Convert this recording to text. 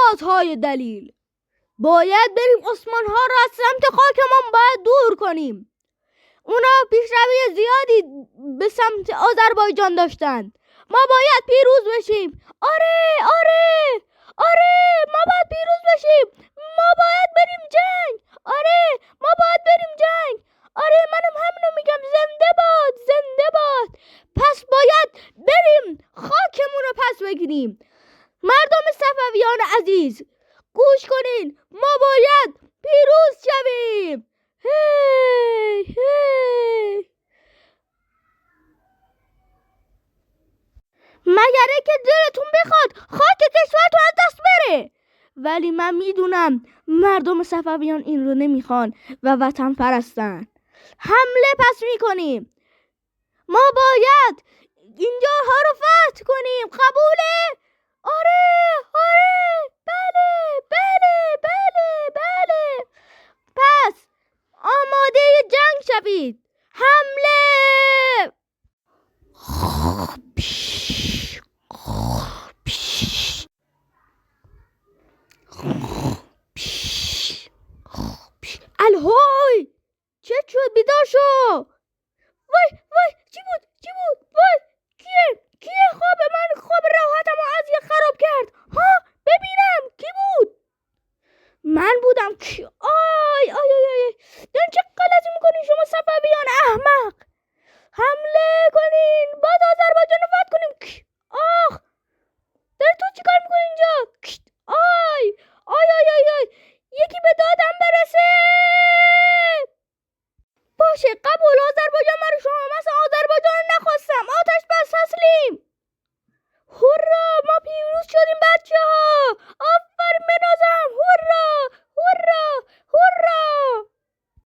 اساسهای دلیل. باید بریم عثمان‌ها را از سمت خاکمان باید دور کنیم. اونا پیشروی زیادی به سمت آذربایجان داشتن. ما باید پیروز بشیم. آره ما باید پیروز بشیم. ما باید بریم جنگ. ما باید بریم جنگ. منم همینو میگم. زنده باد. پس باید بریم خاکمون رو پس بگیریم. مردم صفویان عزیز گوش کنین، ما باید پیروز شویم. هی مگره که دلتون بخواد خاک کشورتون از دست بره، ولی من میدونم مردم صفویان این رو نمیخوان و وطن پرستن. حمله پس میکنیم. ما باید اینجا ها رو فتح کنیم. قبوله؟ آره بله. پس آماده جنگ شوید. حمله! الهی چه شد؟ بیدار شو. وای چی بود؟ وای کیه خواب راحتمو از یه خراب کرد؟ ها ببینم کی بود؟ من بودم.